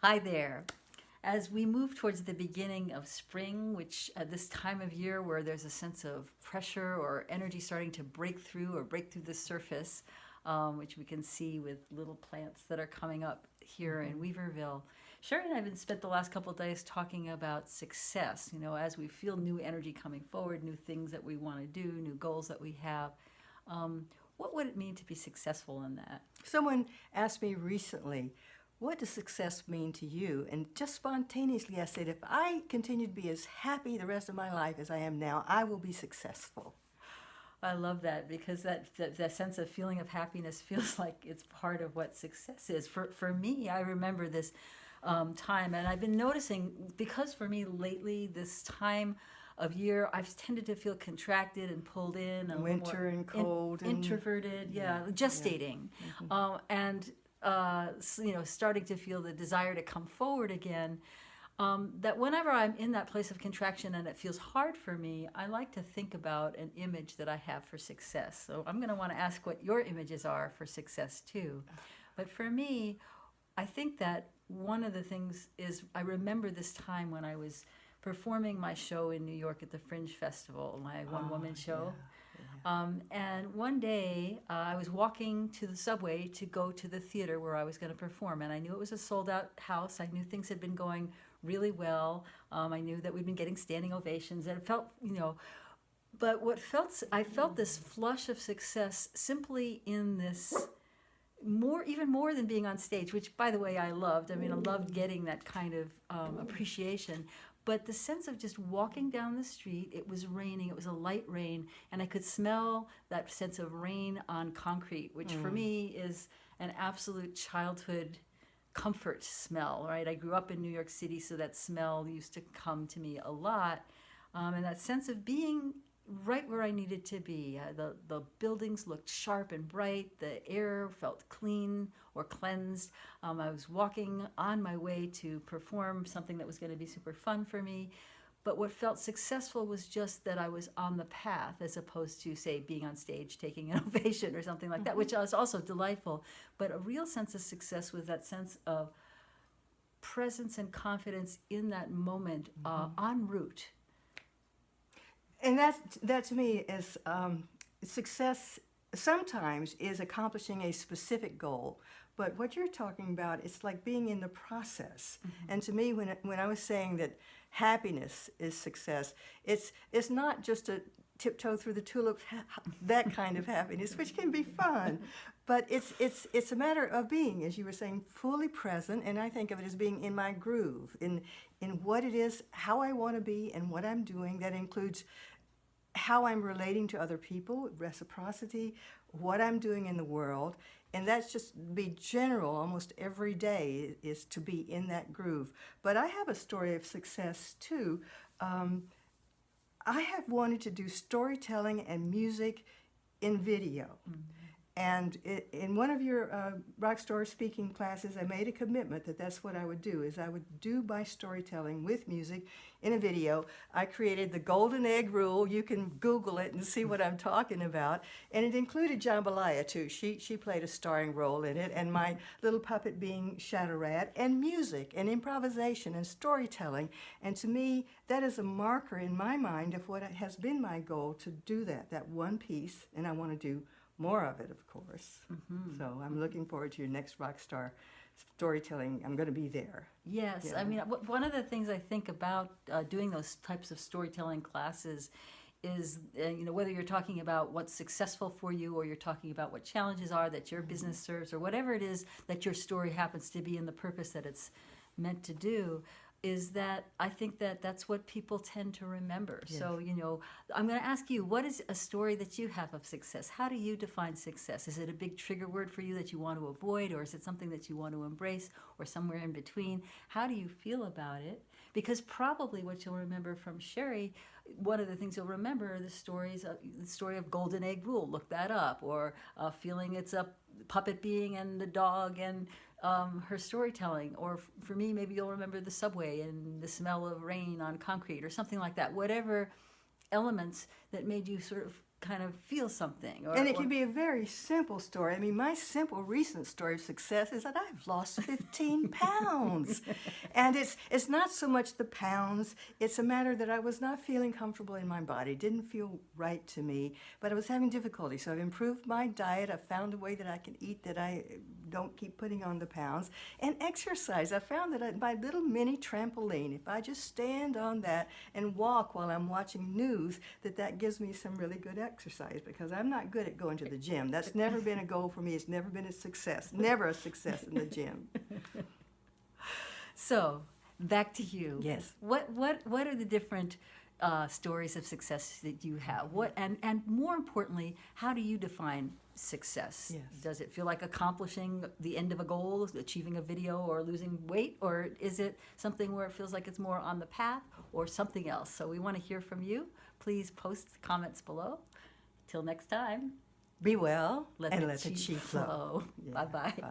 Hi there. As we move towards the beginning of spring, which at this time of year where there's a sense of pressure or energy starting to break through the surface, which we can see with little plants that are coming up here in Weaverville. Sherry and I have been spent the last couple of days talking about success. You know, as we feel new energy coming forward, new things that we want to do, new goals that we have. What would it mean to be successful in that? Someone asked me recently, what does success mean to you? And just spontaneously I said, if I continue to be as happy the rest of my life as I am now, I will be successful. I love that because that sense of feeling of happiness feels like it's part of what success is. For me, I remember this time, and I've been noticing because for me lately, this time of year, I've tended to feel contracted and pulled in, and Winter and cold and introverted. Yeah, gestating, and starting to feel the desire to come forward again. That whenever I'm in that place of contraction and it feels hard for me, I like to think about an image that I have for success. So I'm going to want to ask what your images are for success too. But for me, I think that one of the things is I remember this time when I was performing my show in New York at the Fringe Festival, my one-woman show. And one day I was walking to the subway to go to the theater where I was going to perform, and I knew it was a sold-out house. I knew things had been going really well. I knew that we'd been getting standing ovations, and it felt, but I felt this flush of success simply in this even more than being on stage, which by the way I loved. I mean, I loved getting that kind of appreciation. But the sense of just walking down the street, it was raining, it was a light rain, and I could smell that sense of rain on concrete, which for me is an absolute childhood comfort smell, right? I grew up in New York City, so that smell used to come to me a lot. And that sense of being right where I needed to be. The buildings looked sharp and bright. The air felt clean or cleansed. I was walking on my way to perform something that was going to be super fun for me. But what felt successful was just that I was on the path as opposed to, say, being on stage, taking an ovation or something like that, which was also delightful. But a real sense of success was that sense of presence and confidence in that moment en route. And that to me is success sometimes is accomplishing a specific goal. But what you're talking about, it's like being in the process. And to me, when I was saying that happiness is success, it's not just a tiptoe through the tulips, that kind of happiness, which can be fun. But it's a matter of being, as you were saying, fully present. And I think of it as being in my groove, in what it is, how I want to be, and what I'm doing. That includes how I'm relating to other people, reciprocity, what I'm doing in the world. And that's just be general almost every day is to be in that groove. But I have a story of success too. I have wanted to do storytelling and music in video. And in one of your Rockstar speaking classes, I made a commitment that that's what I would do, is I would do my storytelling with music in a video. I created the Golden Egg Rule. You can Google it and see what I'm talking about. And it included Jambalaya, too. She played a starring role in it, and my little puppet being Shadow Rat, and music and improvisation and storytelling. And to me, that is a marker in my mind of what has been my goal, to do that one piece, and I want to do more of it, of course. So I'm looking forward to your next Rockstar storytelling. I'm going to be there. Yes, Yeah. I mean, one of the things I think about doing those types of storytelling classes is, whether you're talking about what's successful for you or you're talking about what challenges are that your business serves or whatever it is that your story happens to be and the purpose that it's meant to do, is that I think that that's what people tend to remember. Yes. So, I'm going to ask you, what is a story that you have of success? How do you define success? Is it a big trigger word for you that you want to avoid, or is it something that you want to embrace, or somewhere in between? How do you feel about it? Because probably what you'll remember from Sherry, one of the things you'll remember are the story of Golden Egg Rule. Look that up. Or feeling it's a puppet being and the dog and her storytelling. Or for me, maybe you'll remember the subway and the smell of rain on concrete or something like that. Whatever elements that made you sort of kind of feel something. And it can be a very simple story. I mean, my simple recent story of success is that I've lost 15 pounds. And it's not so much the pounds, it's a matter that I was not feeling comfortable in my body, didn't feel right to me, but I was having difficulty. So I've improved my diet, I've found a way that I can eat that I don't keep putting on the pounds. And exercise, I found that my little mini trampoline, if I just stand on that and walk while I'm watching news, that gives me some really good exercise, because I'm not good at going to the gym. That's never been a goal for me. It's never been a success. Never a success in the gym. So, back to you. Yes. What are the different stories of success that you have? And more importantly, how do you define success? Yes. Does it feel like accomplishing the end of a goal, achieving a video, or losing weight, or is it something where it feels like it's more on the path, or something else? So we want to hear from you. Please post comments below. Till next time, Be well let and the let the chi chi flow. flow. Yeah. Bye-bye. Bye.